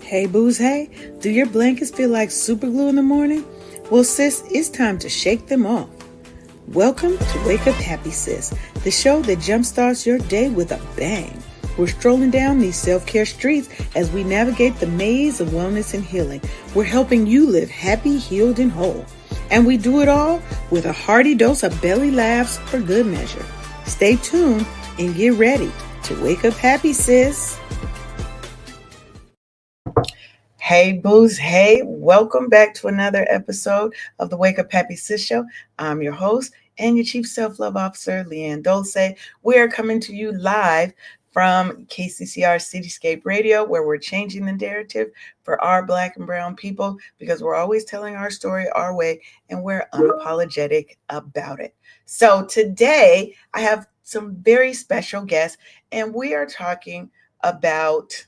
Hey booze, hey, do your blankets feel like super glue in the morning? Well sis, it's time to shake them off. Welcome to Wake Up Happy Sis, the show that jumpstarts your day with a bang. We're strolling down these self-care streets as we navigate the maze of wellness and healing. We're helping you live happy, healed, and whole. And we do it all with a hearty dose of belly laughs for good measure. Stay tuned and get ready to wake up happy, sis. Hey, booze. Hey, welcome back to another episode of the Wake Up Happy Sis Show. I'm your host and your Chief Self-Love Officer, Leanne Dulce. We're coming to you live from KCCR Cityscape Radio, where we're changing the narrative for our Black and Brown people because we're always telling our story our way and we're unapologetic about it. So today I have some very special guests and we are talking about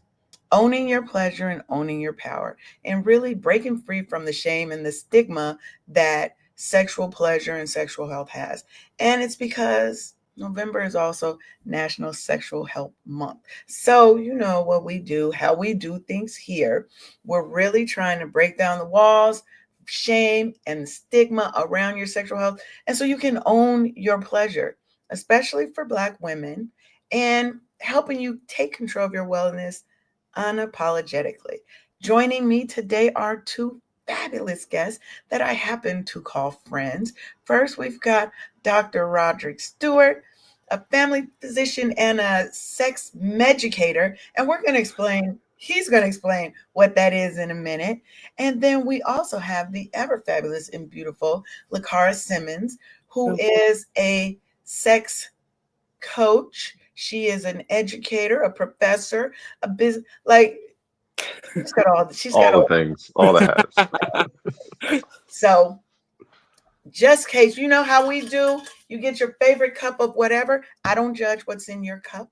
owning your pleasure and owning your power and really breaking free from the shame and the stigma that sexual pleasure and sexual health has. And it's because November is also National Sexual Health Month. So, you know what we do, how we do things here. We're really trying to break down the walls, shame and stigma around your sexual health. And so you can own your pleasure, especially for Black women, and helping you take control of your wellness unapologetically. Joining me today are two fabulous guests that I happen to call friends. First, we've got Dr. Rodrick Stewart, a family physician and a sex educator, and he's going to explain what that is in a minute. And then we also have the ever fabulous and beautiful LeKara Simmons, who is a sex coach. She is an educator, a professor, a business, like she's got all the things, all the hats. So just in case, you know how we do, you get your favorite cup of whatever. I don't judge what's in your cup.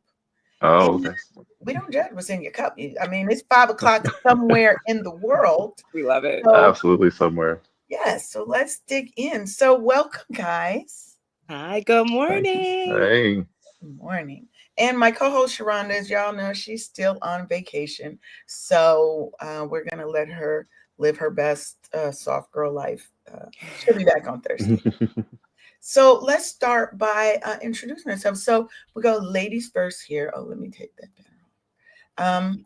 Oh, okay. We don't judge what's in your cup. I mean, it's 5:00 somewhere in the world. We love it. So, absolutely somewhere. yes. So let's dig in. So welcome, guys. Hi, good morning. Hey. Good morning. And my co-host Sharonda, as y'all know, she's still on vacation. So we're going to let her live her best soft girl life. She'll be back on Thursday. So let's start by introducing ourselves. So we go ladies first here. Oh, let me take that down.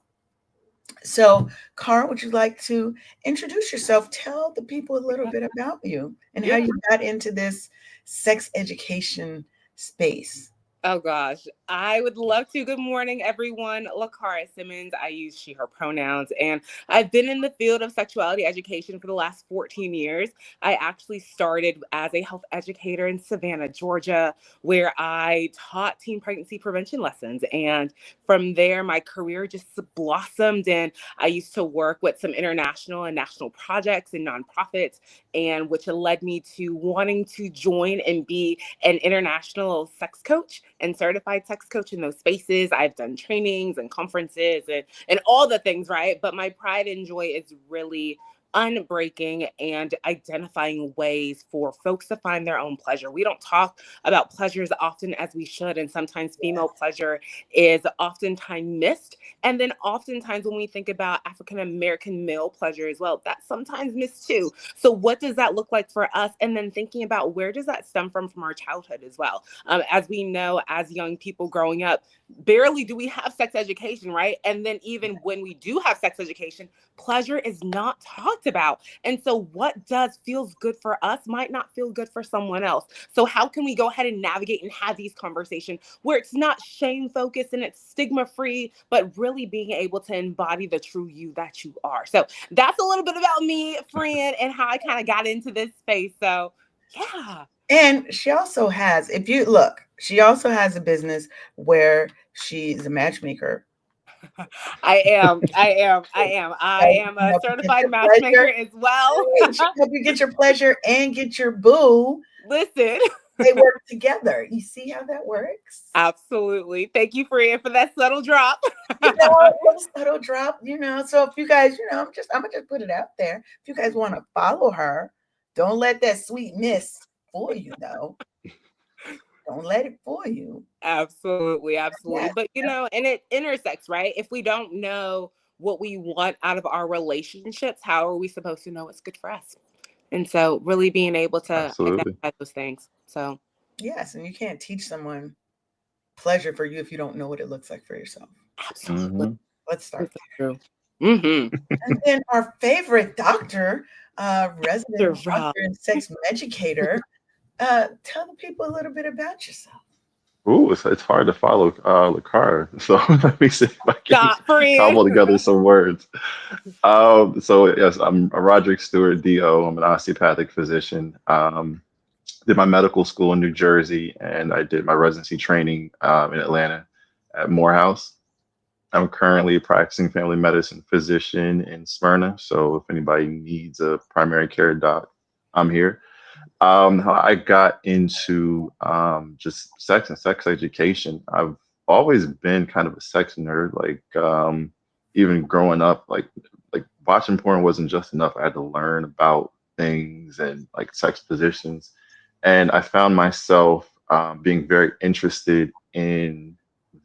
So, Cara, would you like to introduce yourself? Tell the people a little bit about you and how you got into this sex education space. Oh gosh, I would love to. Good morning, everyone. LeKara Simmons. I use she, her pronouns, and I've been in the field of sexuality education for the last 14 years. I actually started as a health educator in Savannah, Georgia, where I taught teen pregnancy prevention lessons. And from there, my career just blossomed. And I used to work with some international and national projects and nonprofits, and which led me to wanting to join and be an international sex coach and certified sex coach in those spaces. I've done trainings and conferences and all the things, right? But my pride and joy is really unbreaking and identifying ways for folks to find their own pleasure. We don't talk about pleasure as often as we should. And sometimes female pleasure is oftentimes missed. And then oftentimes when we think about African-American male pleasure as well, that's sometimes missed too. So what does that look like for us? And then thinking about where does that stem from our childhood as well? As we know, as young people growing up, barely do we have sex education, right? And then even when we do have sex education, pleasure is not talked about. And so what feels good for us might not feel good for someone else. So how can we go ahead and navigate and have these conversations where it's not shame focused and it's stigma free, but really being able to embody the true you that you are. So that's a little bit about me, friend, and how I kind of got into this space. So yeah. And she also has, if you look, she also has a business where she's a matchmaker. I am a certified matchmaker as well. Help you get your pleasure and get your boo. Listen. They work together. You see how that works? Absolutely. Thank you, Freya, for that subtle drop. Subtle drop, So if you guys, I'm gonna just put it out there. If you guys want to follow her, don't let that sweet miss fool you, though. Don't let it fool you. Absolutely. But and it intersects, right? If we don't know what we want out of our relationships, how are we supposed to know what's good for us? And so really being able to Absolutely. identify those things. So Yes, and you can't teach someone pleasure for you if you don't know what it looks like for yourself. absolutely. Let's start That's so true. Mm-hmm. there. And then our favorite doctor, resident Rob. doctor and sex educator, tell the people a little bit about yourself. Ooh, it's hard to follow LeKara. So let me see if I can Stop, friend. cobble together some words. So yes, I'm a Rodrick Stewart, DO. I'm an osteopathic physician. Did my medical school in New Jersey, and I did my residency training in Atlanta at Morehouse. I'm currently a practicing family medicine physician in Smyrna. So if anybody needs a primary care doc, I'm here. How I got into just sex and sex education. I've always been kind of a sex nerd. Like even growing up, like watching porn wasn't just enough. I had to learn about things and like sex positions, and I found myself being very interested in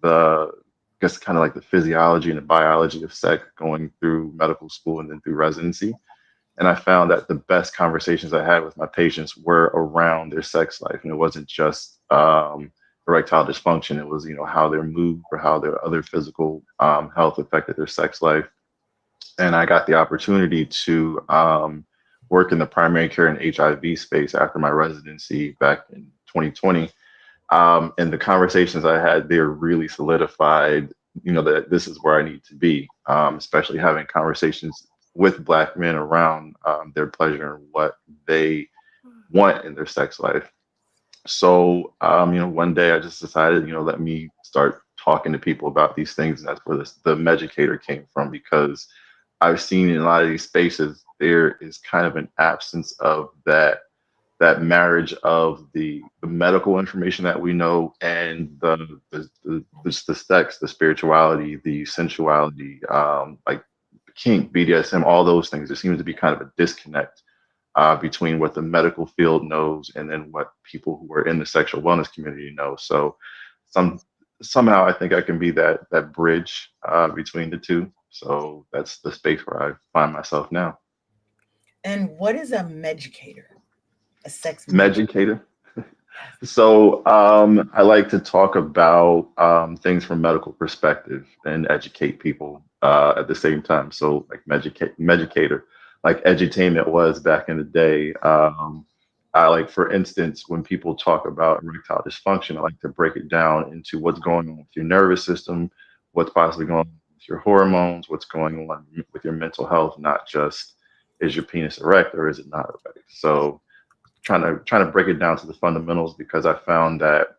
the, I guess, kind of like the physiology and the biology of sex going through medical school and then through residency. And I found that the best conversations I had with my patients were around their sex life. And it wasn't just erectile dysfunction. It was, how their mood or how their other physical health affected their sex life. And I got the opportunity to work in the primary care and HIV space after my residency back in 2020. And the conversations I had there really solidified, that this is where I need to be, especially having conversations with Black men around their pleasure and what they want in their sex life. So, one day I just decided, let me start talking to people about these things. And that's where the Meducator came from, because I've seen in a lot of these spaces, there is kind of an absence of that marriage of the medical information that we know and the sex, the spirituality, the sensuality, like kink, BDSM, all those things. There seems to be kind of a disconnect between what the medical field knows and then what people who are in the sexual wellness community know. So somehow I think I can be that bridge between the two. So that's the space where I find myself now. And what is a meducator? A sex meducator? Meducator. So I like to talk about things from medical perspective and educate people at the same time. So like meducator, like edutainment was back in the day. I like, for instance, when people talk about erectile dysfunction, I like to break it down into what's going on with your nervous system, what's possibly going on with your hormones, what's going on with your mental health, not just is your penis erect or is it not erect. So trying to break it down to the fundamentals, because I found that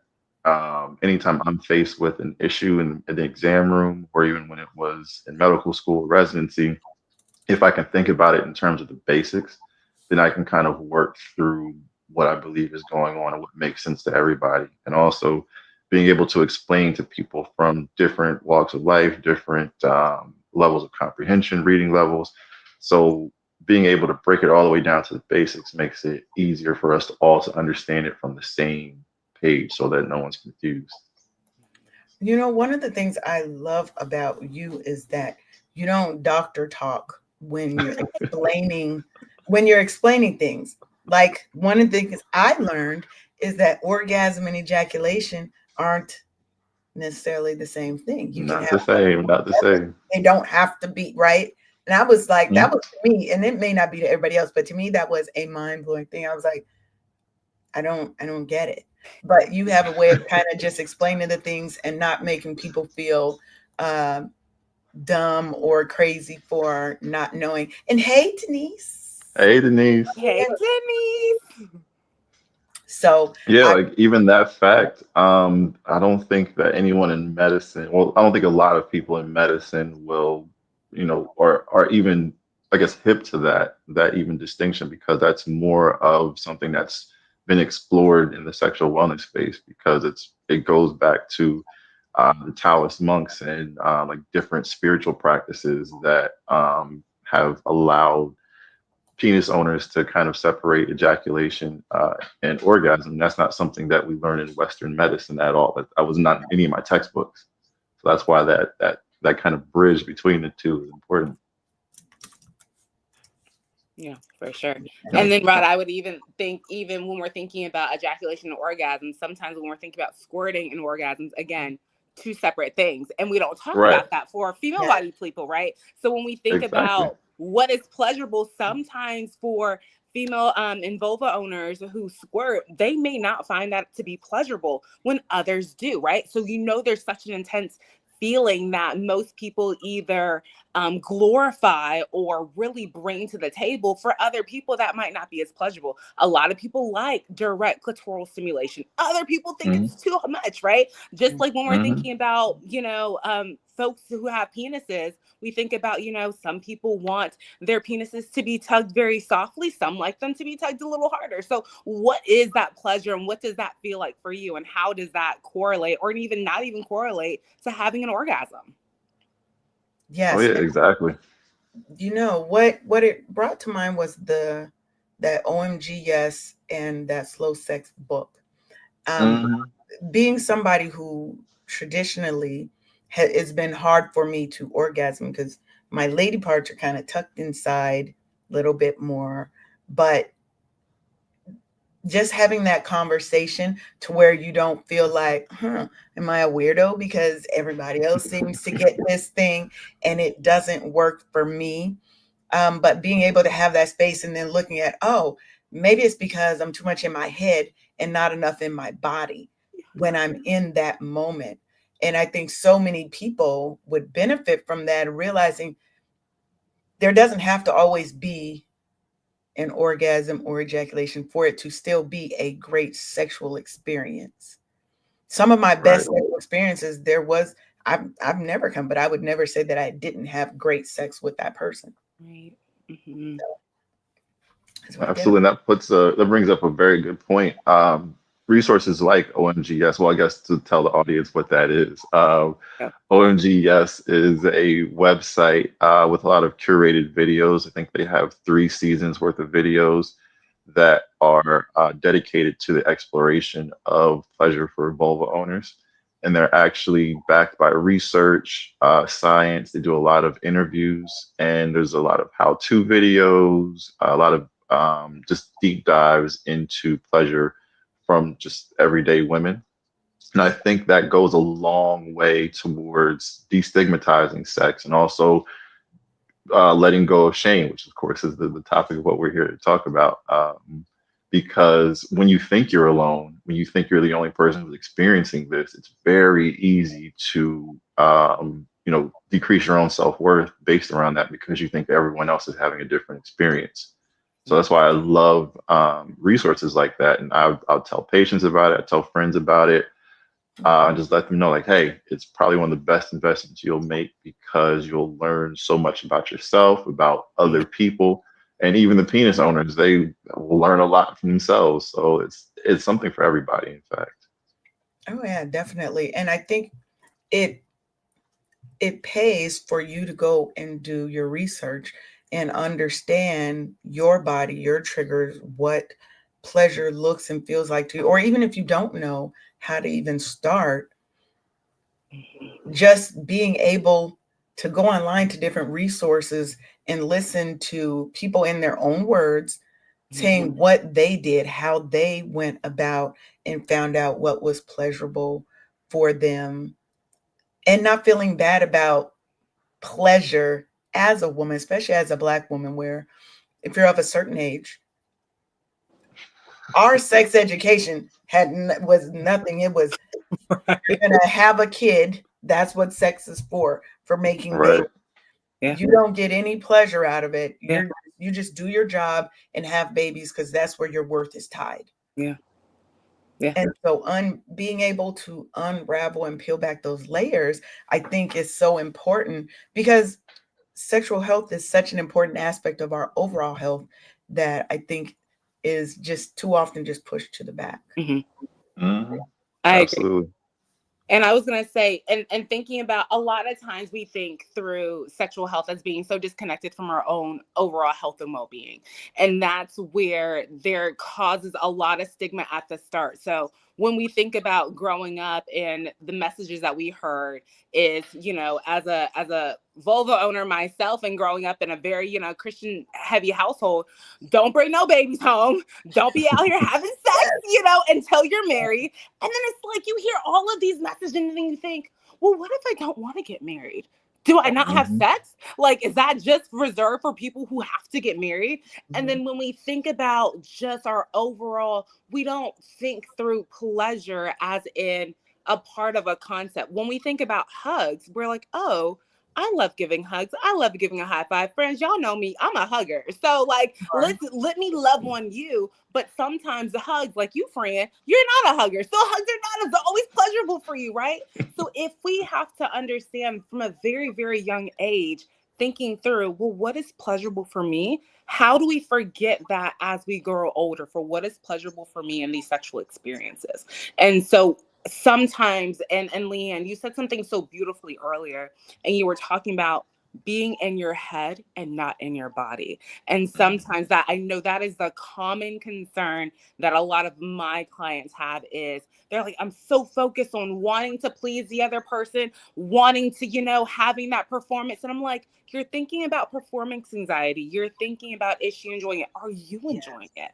anytime I'm faced with an issue in the exam room or even when it was in medical school residency, if I can think about it in terms of the basics, then I can kind of work through what I believe is going on and what makes sense to everybody. And also being able to explain to people from different walks of life, different levels of comprehension, reading levels. So being able to break it all the way down to the basics makes it easier for us all to understand it from the same page so that no one's confused. One of the things I love about you is that you don't doctor talk when you're explaining things. Like, one of the things I learned is that orgasm and ejaculation aren't necessarily the same thing. You can Not have the same, not the same. they don't have to be right. And I was like, that Mhm. was to me, and it may not be to everybody else, but to me that was a mind-blowing thing. I was like, I don't get it. But you have a way of kind of just explaining the things and not making people feel um, dumb or crazy for not knowing. And hey, Denise. Hey, Denise. Hey, Denise. So Yeah, I like even that fact, I don't think that anyone in medicine, well, I don't think a lot of people in medicine will, or are even, I guess, hip to that even distinction, because that's more of something that's been explored in the sexual wellness space, because it goes back to the Taoist monks and like different spiritual practices that have allowed penis owners to kind of separate ejaculation and orgasm. That's not something that we learn in Western medicine at all. That was not in any of my textbooks. So that's why that kind of bridge between the two is important. Yeah, for sure. And then, Rod, I would even think, even when we're thinking about ejaculation and orgasms, sometimes when we're thinking about squirting and orgasms, again, two separate things. And we don't talk Right. about that for female Yeah. body people, right? So when we think Exactly. about what is pleasurable, sometimes for female and vulva owners who squirt, they may not find that to be pleasurable when others do, right? So, there's such an intense feeling that most people either glorify or really bring to the table. For other people, that might not be as pleasurable. A lot of people like direct clitoral stimulation. Other people think Hmm. it's too much, right? Just like when we're Hmm. thinking about, folks who have penises, we think about, some people want their penises to be tugged very softly. Some like them to be tugged a little harder. So what is that pleasure and what does that feel like for you? And how does that correlate or even not even correlate to having an orgasm? Oh Yes. yeah, exactly. What it brought to mind was that OMG Yes and that Slow Sex book. Um, Hmm. Being somebody who traditionally it's been hard for me to orgasm because my lady parts are kind of tucked inside a little bit more, but just having that conversation to where you don't feel like, am I a weirdo because everybody else seems to get this thing and it doesn't work for me. But being able to have that space and then looking at, oh, maybe it's because I'm too much in my head and not enough in my body when I'm in that moment. And I think so many people would benefit from that, realizing there doesn't have to always be an orgasm or ejaculation for it to still be a great sexual experience. Some of my Right. best sexual experiences, I've never come, but I would never say that I didn't have great sex with that person. Right. Mm-hmm. That's what did it. Absolutely. And that brings up a very good point. Resources like OMGS, well, I guess to tell the audience what that is. Yeah. OMGS is a website with a lot of curated videos. I think they have 3 seasons worth of videos that are dedicated to the exploration of pleasure for vulva owners. And they're actually backed by research, science. They do a lot of interviews, and there's a lot of how-to videos, a lot of just deep dives into pleasure from just everyday women. And I think that goes a long way towards destigmatizing sex and also letting go of shame, which of course is the topic of what we're here to talk about. Because when you think you're alone, when you think you're the only person who's experiencing this, it's very easy to, decrease your own self-worth based around that because you think everyone else is having a different experience. So that's why I love resources like that. And I'll tell patients about it. I tell friends about it. And just let them know, like, hey, it's probably one of the best investments you'll make because you'll learn so much about yourself, about other people, and even the penis owners. They will learn a lot from themselves. So it's something for everybody, in fact. Oh yeah, definitely. And I think it it pays for you to go and do your research and understand your body, your triggers, what pleasure looks and feels like to you, or even if you don't know how to even start, just being able to go online to different resources and listen to people in their own words saying what they did, how they went about and found out what was pleasurable for them, and not feeling bad about pleasure as a woman, especially as a Black woman, where if you're of a certain age, our sex education was nothing. It was, Right. you're gonna have a kid. That's what sex is for making babies. Right. Yeah. You don't get any pleasure out of it. Yeah. You just do your job and have babies because that's where your worth is tied. Yeah. Yeah. And so being able to unravel and peel back those layers, I think is so important because sexual health is such an important aspect of our overall health that I think is just too often just pushed to the back. Mm-hmm. Hmm. I agree. Absolutely. And I was going to say, and thinking about, a lot of times we think through sexual health as being so disconnected from our own overall health and well-being. And that's where there causes a lot of stigma at the start. So when we think about growing up, and the messages that we heard is, as a vulva owner myself, and growing up in a very, Christian heavy household, don't bring no babies home. Don't be out here having sex, until you're married. And then it's like you hear all of these messages, and then you think, well, what if I don't want to get married? Do I not have sex? Like, is that just reserved for people who have to get married? And then when we think about just our overall, we don't think through pleasure as in a part of a concept. When we think about hugs, we're like, oh, I love giving hugs. I love giving a high five. Friends, y'all know me. I'm a hugger. So like, let me love on you. But sometimes the hugs, like you, friend, you're not a hugger. So hugs are not always pleasurable for you, right? So if we have to understand from a very, very young age, thinking through, well, what is pleasurable for me? How do we forget that as we grow older, for what is pleasurable for me in these sexual experiences? And so sometimes, and Leanne, you said something so beautifully earlier, and you were talking about being in your head and not in your body. And sometimes, that, I know that is the common concern that a lot of my clients have, is they're like, I'm so focused on wanting to please the other person, wanting to, having that performance. And I'm like, you're thinking about performance anxiety. You're thinking about, is she enjoying it? Are you enjoying it?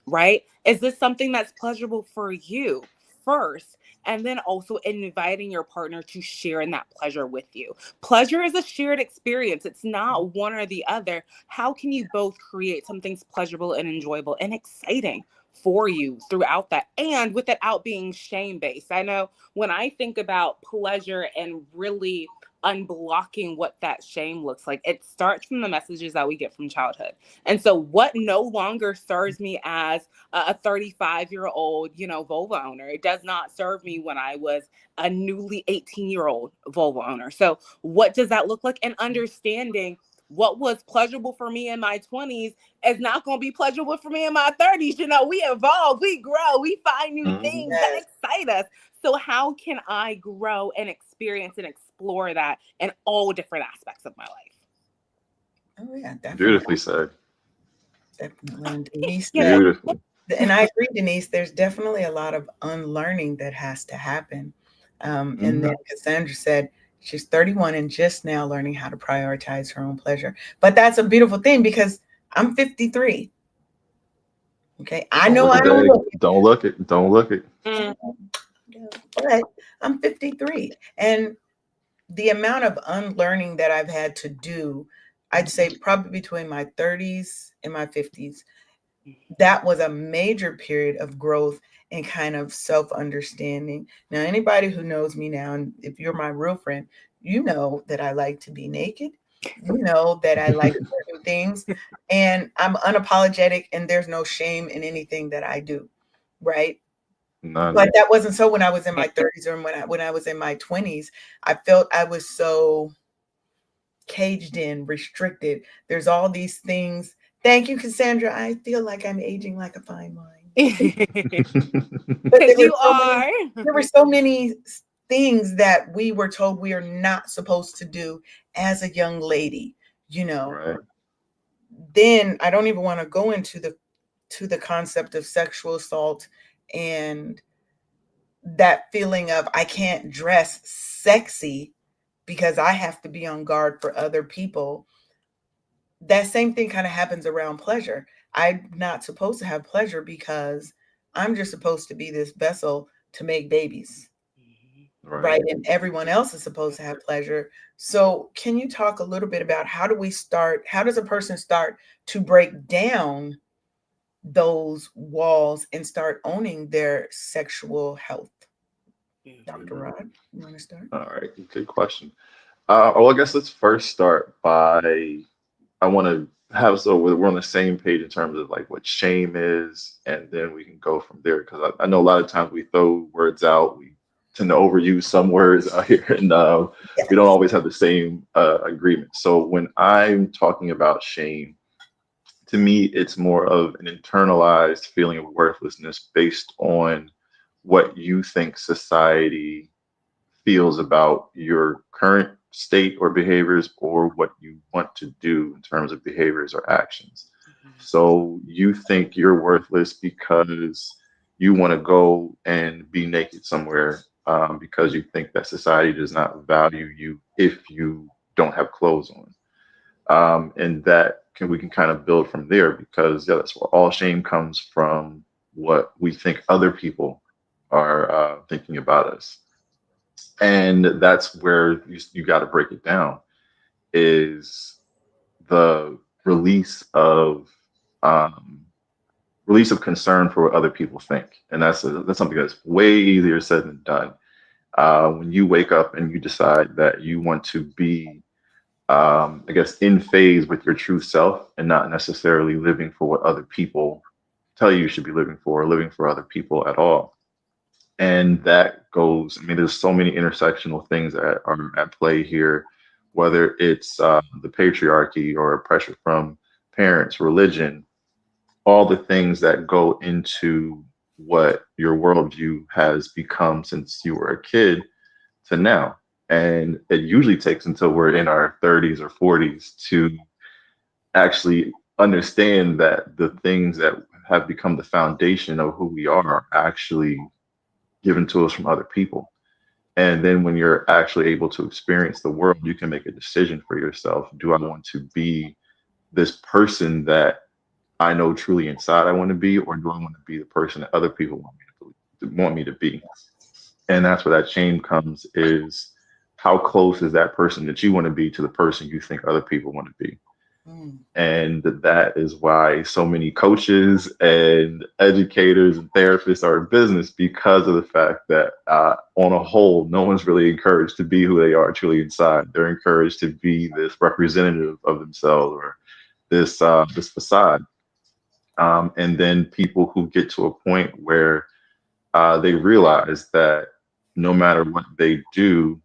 Right? Is this something that's pleasurable for you first? And then also inviting your partner to share in that pleasure with you. Pleasure is a shared experience. It's not one or the other. How can you both create something pleasurable and enjoyable and exciting for you throughout that, and with it out being shame-based? I know when I think about pleasure and really unblocking what that shame looks like, it starts from the messages that we get from childhood. And so what no longer serves me as a 35-year-old, vulva owner, it does not serve me when I was a newly 18-year-old vulva owner. So what does that look like? And understanding what was pleasurable for me in my 20s is not going to be pleasurable for me in my 30s. We evolve, we grow, we find new things that excite us. So how can I grow and experience and explore that in all different aspects of my life? Oh yeah, definitely. Beautifully said. Definitely. And Denise, Beautiful. and I agree, Denise, there's definitely a lot of unlearning that has to happen. And then Cassandra said she's 31 and just now learning how to prioritize her own pleasure. But that's a beautiful thing, because I'm 53. Okay. I know I don't look it. Don't look it. Don't look it. But I'm 53. And the amount of unlearning that I've had to do, I'd say probably between my 30s and my 50s, that was a major period of growth and kind of self-understanding. Now, anybody who knows me now, and if you're my real friend, you know that I like to be naked. You know that I like certain things, and I'm unapologetic, and there's no shame in anything that I do, right? None. But that wasn't so when I was in my 30s, or when I was in my 20s. I felt I was so caged in, restricted. There's all these things. Thank you, Cassandra. I feel like I'm aging like a fine wine. But there were so many things that we were told we are not supposed to do as a young lady, Right. Then I don't even want to go into the concept of sexual assault and that feeling of I can't dress sexy because I have to be on guard for other people. That same thing kind of happens around pleasure. I'm not supposed to have pleasure because I'm just supposed to be this vessel to make babies. Right. And everyone else is supposed to have pleasure. So can you talk a little bit about how does a person start to break down those walls and start owning their sexual health? Dr. Rod, you want to start? All right. Good question. Well, I guess let's first start by, I want to have, so we're on the same page in terms of like what shame is, and then we can go from there. Because I know a lot of times we throw words out, we tend to overuse some words out here, and we don't always have the same agreement. So when I'm talking about shame, to me, it's more of an internalized feeling of worthlessness based on what you think society feels about your current state or behaviors or what you want to do in terms of behaviors or actions. So you think you're worthless because you want to go and be naked somewhere, because you think that society does not value you if you don't have clothes on. And that can we can kind of build from there, because yeah, that's where all shame comes from, what we think other people are thinking about us. And that's where you got to break it down, is the release of um, release of concern for what other people think. And that's something that's way easier said than done. When you wake up and you decide that you want to be, I guess, in phase with your true self, and not necessarily living for what other people tell you should be living for, or living for other people at all. And that goes, I mean, there's so many intersectional things that are at play here, whether it's the patriarchy or pressure from parents, religion, all the things that go into what your worldview has become since you were a kid to now. And it usually takes until we're in our 30s or 40s to actually understand that the things that have become the foundation of who we are actually given to us from other people. And then when you're actually able to experience the world, you can make a decision for yourself. Do I want to be this person that I know truly inside I want to be, or do I want to be the person that other people want me to be? And that's where that shame comes, is how close is that person that you want to be to the person you think other people want to be? Mm. And that is why so many coaches and educators and therapists are in business, because of the fact that, on a whole, no one's really encouraged to be who they are truly inside. They're encouraged to be this representative of themselves, or this facade. And then people who get to a point where they realize that no matter what they do,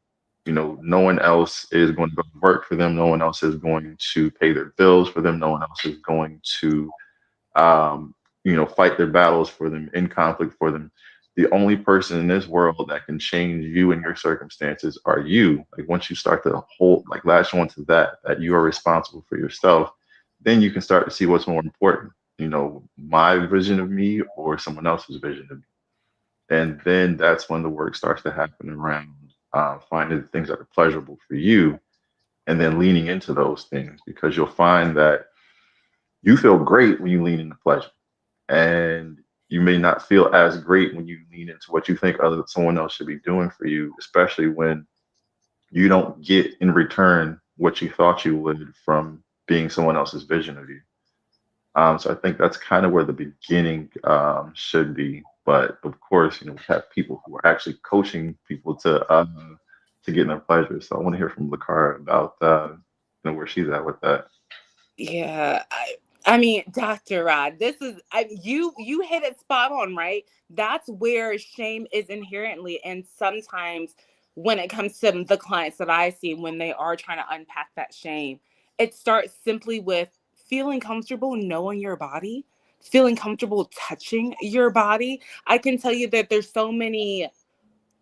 no one else is going to go to work for them. No one else is going to pay their bills for them. No one else is going to, fight their battles for them, in conflict for them. The only person in this world that can change you and your circumstances are you. Like, once you start to hold, like, latch on to that you are responsible for yourself, then you can start to see what's more important. My vision of me or someone else's vision of me. And then that's when the work starts to happen around finding the things that are pleasurable for you, and then leaning into those things, because you'll find that you feel great when you lean into pleasure. And you may not feel as great when you lean into what you think someone else should be doing for you, especially when you don't get in return what you thought you would from being someone else's vision of you. So I think that's kind of where the beginning should be. But of course, we have people who are actually coaching people to get in their pleasure. So I want to hear from LeKara about where she's at with that. Yeah, I mean, Dr. Rod, you hit it spot on, right? That's where shame is inherently, and sometimes when it comes to the clients that I see, when they are trying to unpack that shame, it starts simply with feeling comfortable knowing your body, feeling comfortable touching your body. I can tell you that there's so many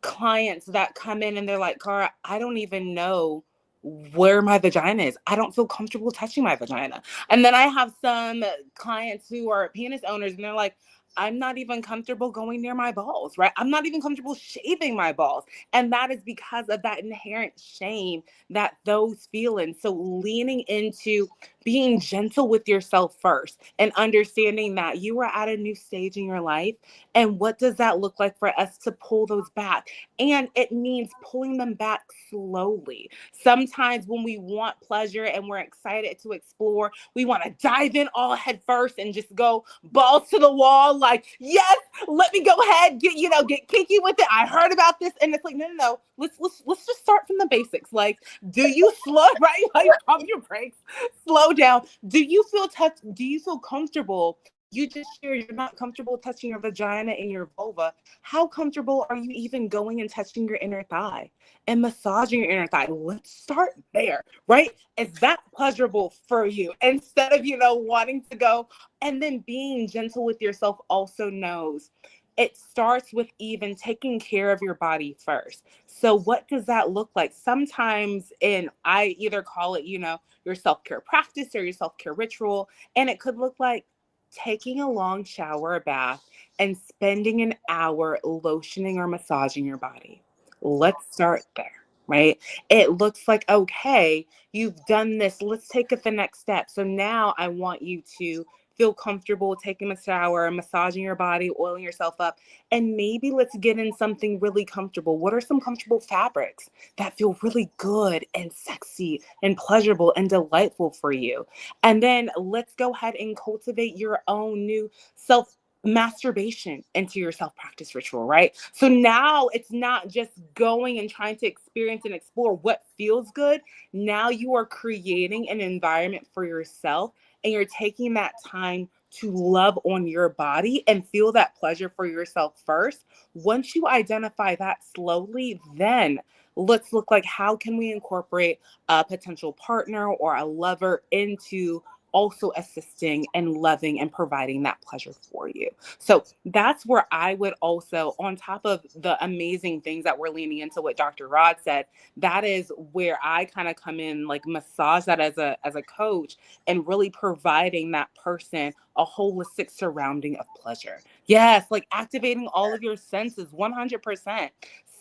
clients that come in and they're like, Cara, I don't even know where my vagina is. I don't feel comfortable touching my vagina. And then I have some clients who are penis owners and they're like, I'm not even comfortable going near my balls, right? I'm not even comfortable shaving my balls. And that is because of that inherent shame that those feelings. So leaning into being gentle with yourself first and understanding that you are at a new stage in your life. And what does that look like for us to pull those back? And it means pulling them back slowly. Sometimes when we want pleasure and we're excited to explore, we want to dive in all head first and just go balls to the wall. Like, yes, let me go ahead, get kinky with it. I heard about this. And it's like, no. Let's just start from the basics. Like, do you slow, right? Like, pump your brakes, slow down. Do you feel comfortable? You just shared you're not comfortable touching your vagina and your vulva. How comfortable are you even going and touching your inner thigh and massaging your inner thigh? Let's start there, right? Is that pleasurable for you? Instead of, wanting to go, and then being gentle with yourself also knows it starts with even taking care of your body first. So what does that look like? Sometimes, and I either call it, your self-care practice or your self-care ritual, and it could look like taking a long shower or bath and spending an hour lotioning or massaging your body. Let's start there, right? It looks like, okay, you've done this. Let's take it the next step. So now I want you to feel comfortable taking a shower, massaging your body, oiling yourself up, and maybe let's get in something really comfortable. What are some comfortable fabrics that feel really good and sexy and pleasurable and delightful for you? And then let's go ahead and cultivate your own new self masturbation into your self practice ritual, right? So now it's not just going and trying to experience and explore what feels good. Now you are creating an environment for yourself, and you're taking that time to love on your body and feel that pleasure for yourself first. Once you identify that slowly, then let's look like, how can we incorporate a potential partner or a lover into also assisting and loving and providing that pleasure for you. So that's where I would also, on top of the amazing things that we're leaning into what Dr. Rod said, that is where I kind of come in, like massage that as a coach, and really providing that person a holistic surrounding of pleasure. Yes, like activating all of your senses 100%.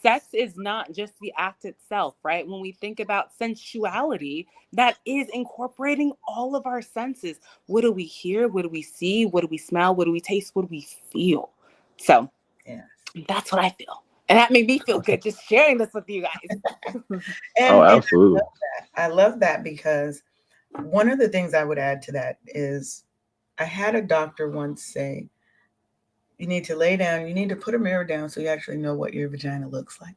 Sex is not just the act itself, right? When we think about sensuality, that is incorporating all of our senses. What do we hear? What do we see? What do we smell? What do we taste? What do we feel? So Yeah. that's what I feel. And that made me feel good just sharing this with you guys. Oh, And absolutely. I love that because one of the things I would add to that is I had a doctor once say, you need to lay down, you need to put a mirror down so you actually know what your vagina looks like,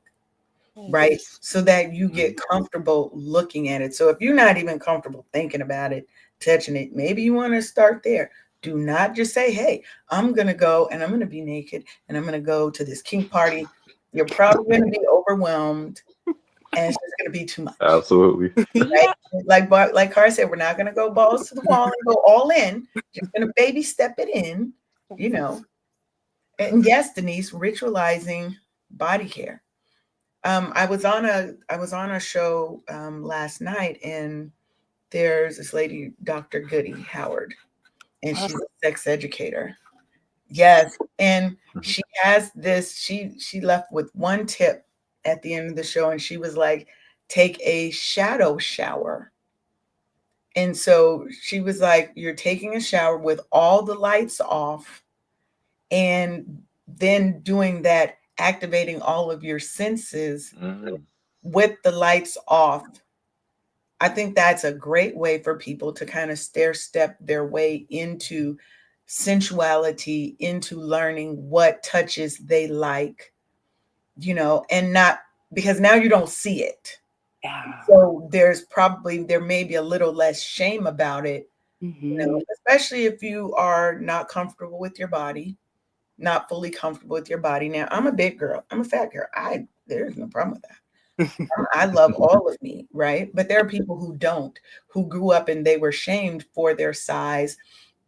right? So that you get comfortable looking at it. So if you're not even comfortable thinking about it, touching it, maybe you want to start there. Do not just say, hey, I'm going to go and I'm going to be naked and I'm going to go to this kink party. You're probably going to be overwhelmed and it's just going to be too much. Absolutely. Right? Yeah. Like Cara said, we're not going to go balls to the wall and go all in. Just going to baby step it in, you know. And yes, Denise, ritualizing body care. I was on a show last night, and there's this lady, Dr. Goody Howard, and she's a sex educator. Yes, and Mhm. she has this. She left with one tip at the end of the show, and she was like, "Take a shadow shower." And so she was like, "You're taking a shower with all the lights off, and then doing that, activating all of your senses Mm. with the lights off." I think that's a great way for people to kind of stair step their way into sensuality, into learning what touches they like, and not because now you don't see it. Yeah. So there may be a little less shame about it, Mm-hmm. especially if you are not comfortable with your body, not fully comfortable with your body. Now, I'm a big girl. I'm a fat girl. There's no problem with that. I love all of me, right? But there are people who don't, who grew up and they were shamed for their size,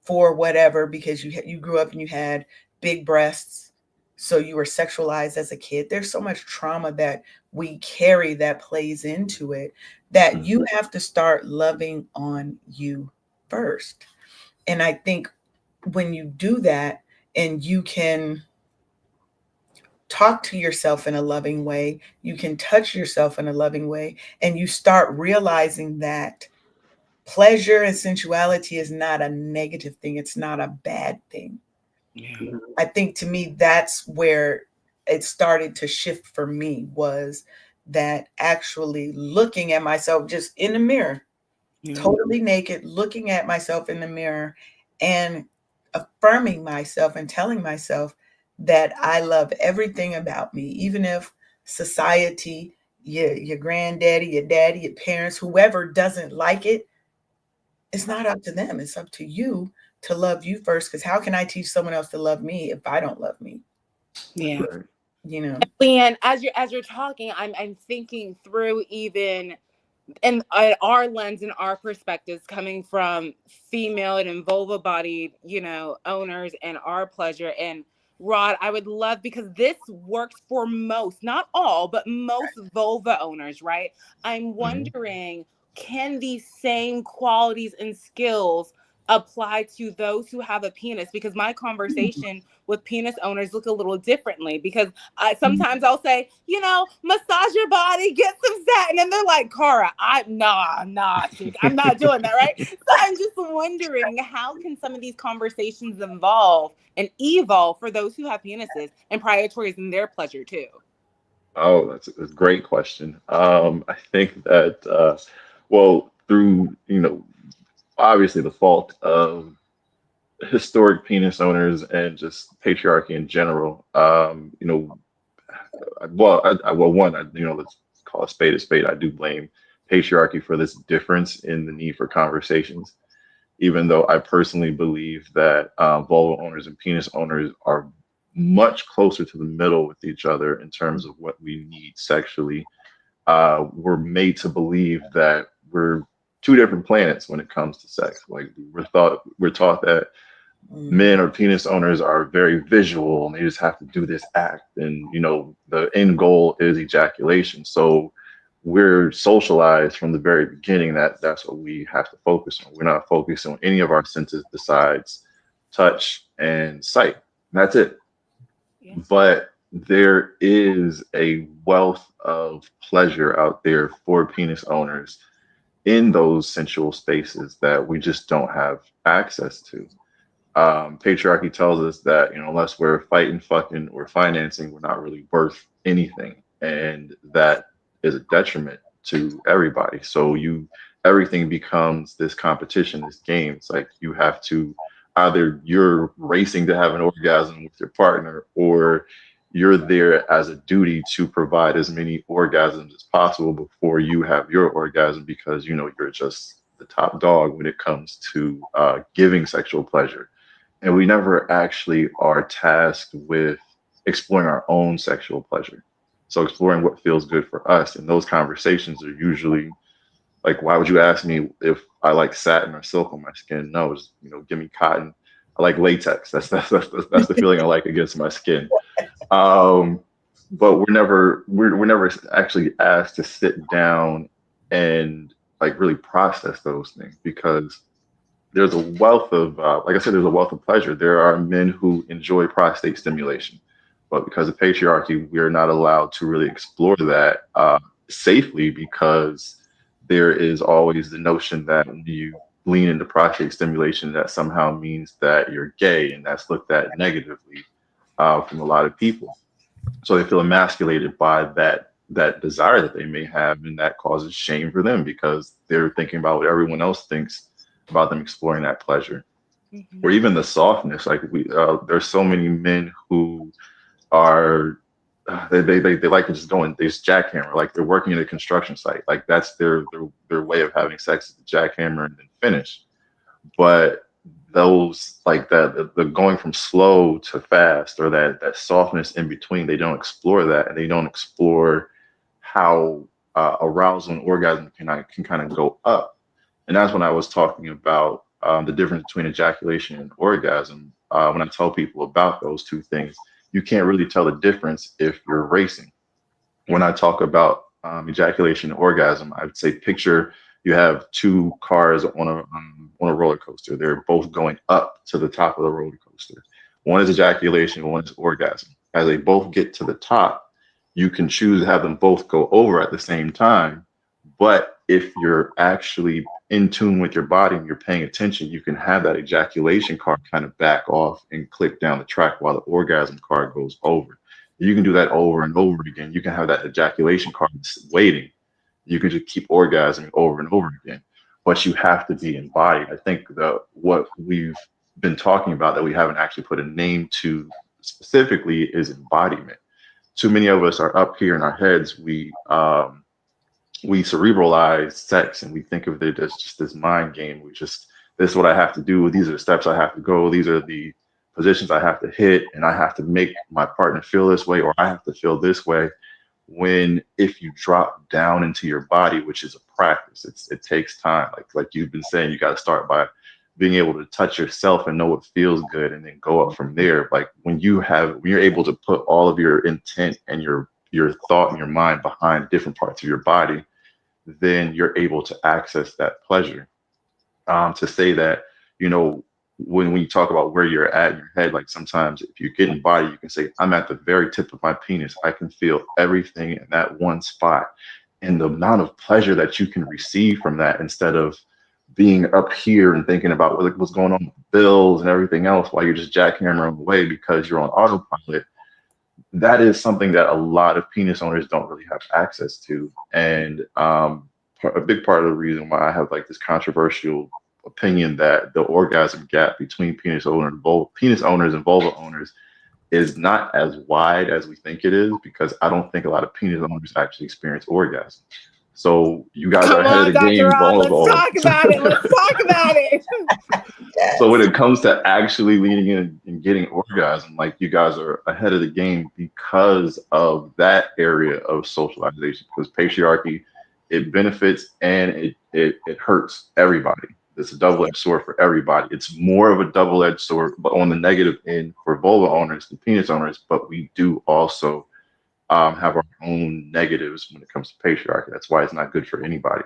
for whatever, because you grew up and you had big breasts, so you were sexualized as a kid. There's so much trauma that we carry that plays into it, that Mhm. you have to start loving on you first. And I think when you do that and you can talk to yourself in a loving way, you can touch yourself in a loving way, and you start realizing that pleasure and sensuality is not a negative thing, it's not a bad thing. Yeah. I think to me that's where it started to shift for me, was that actually looking at myself just in the mirror, Yeah. totally naked, looking at myself in the mirror and affirming myself and telling myself that I love everything about me, even if society, your granddaddy, your daddy, your parents, whoever doesn't like it, it's not up to them. It's up to you to love you first. Because how can I teach someone else to love me if I don't love me? Yeah. Right. You know? Leanne, as you're talking, I'm thinking through, even and our lens and our perspectives, coming from female and vulva bodied, owners, and our pleasure. And Rod, I would love, because this works for most, not all, but most vulva owners, right? I'm Mhm. wondering, can these same qualities and skills apply to those who have a penis? Because my conversation with penis owners look a little differently, because sometimes I'll say, massage your body, get some satin. And they're like, Cara, nah, chick, I'm not doing that, right? So I'm just wondering, how can some of these conversations involve and evolve for those who have penises and prioritizing their pleasure too? Oh, that's a great question. I think that, well, through, obviously the fault of historic penis owners and just patriarchy in general. Well, one, let's call a spade a spade. I do blame patriarchy for this difference in the need for conversations, even though I personally believe that vulva owners and penis owners are much closer to the middle with each other in terms of what we need sexually. We're made to believe that we're two different planets when it comes to sex. Like we're taught that Mhm. men or penis owners are very visual and they just have to do this act, and the end goal is ejaculation. So we're socialized from the very beginning that that's what we have to focus on. We're not focused on any of our senses besides touch and sight. That's it. Yeah. But there is a wealth of pleasure out there for penis owners in those sensual spaces that we just don't have access to. Patriarchy tells us that unless we're fighting, fucking, or financing, we're not really worth anything, and that is a detriment to everybody. So everything becomes this competition, this game. It's like you have to either you're racing to have an orgasm with your partner, or you're there as a duty to provide as many orgasms as possible before you have your orgasm, because you're just the top dog when it comes to giving sexual pleasure, and we never actually are tasked with exploring our own sexual pleasure. So exploring what feels good for us, and those conversations are usually like, why would you ask me if I like satin or silk on my skin? No, it's, give me cotton. I like latex. That's the feeling I like against my skin. Um, but we're never actually asked to sit down and like really process those things, because there's a wealth of, like I said, there's a wealth of pleasure. There are men who enjoy prostate stimulation, but because of patriarchy, we're not allowed to really explore that safely, because there is always the notion that when you lean into prostate stimulation, that somehow means that you're gay, and that's looked at negatively from a lot of people. So they feel emasculated by that desire that they may have, and that causes shame for them because they're thinking about what everyone else thinks about them exploring that pleasure. Or Mm-hmm. even the softness. Like there's so many men who are they like to just go and they just jackhammer, like they're working at a construction site, like that's their way of having sex is to jackhammer and then finish. But those, like that, the going from slow to fast, or that softness in between, they don't explore that, and they don't explore how arousal and orgasm can kind of go up. And that's when I was talking about the difference between ejaculation and orgasm. When I tell people about those two things, you can't really tell the difference if you're racing. When I talk about ejaculation and orgasm, I would say picture you have two cars on a roller coaster. They're both going up to the top of the roller coaster. One is ejaculation, one is orgasm. As they both get to the top, you can choose to have them both go over at the same time. But if you're actually in tune with your body and you're paying attention, you can have that ejaculation car kind of back off and click down the track while the orgasm car goes over. You can do that over and over again. You can have that ejaculation card waiting. You can just keep orgasming over and over again, but you have to be embodied. I think what we've been talking about that we haven't actually put a name to specifically is embodiment. Too many of us are up here in our heads. We cerebralize sex and we think of it as just this mind game. We just, this is what I have to do. These are the steps I have to go. These are the positions I have to hit, and I have to make my partner feel this way, or I have to feel this way. When if you drop down into your body, which is a practice, it takes time. Like you've been saying, you got to start by being able to touch yourself and know what feels good and then go up from there. Like when you're able to put all of your intent and your thought and your mind behind different parts of your body, then you're able to access that pleasure. To say that, you know, when we talk about where you're at in your head, like sometimes if you get in body, you can say, I'm at the very tip of my penis. I can feel everything in that one spot. And the amount of pleasure that you can receive from that instead of being up here and thinking about like what's going on with bills and everything else while you're just jackhammering away because you're on autopilot. That is something that a lot of penis owners don't really have access to. And a big part of the reason why I have like this controversial opinion that the orgasm gap between penis owners and vulva owners is not as wide as we think it is, because I don't think a lot of penis owners actually experience orgasm. So you guys are Come ahead of on, the Dr. game, Rod, let's vulva talk about it. Let's talk about it. So when Yes. it comes to actually leaning in and getting orgasm, like you guys are ahead of the game because of that area of socialization. Because patriarchy, it benefits and it hurts everybody. It's a double-edged sword for everybody. It's more of a double-edged sword, but on the negative end for vulva owners and penis owners. But we do also have our own negatives when it comes to patriarchy. That's why it's not good for anybody.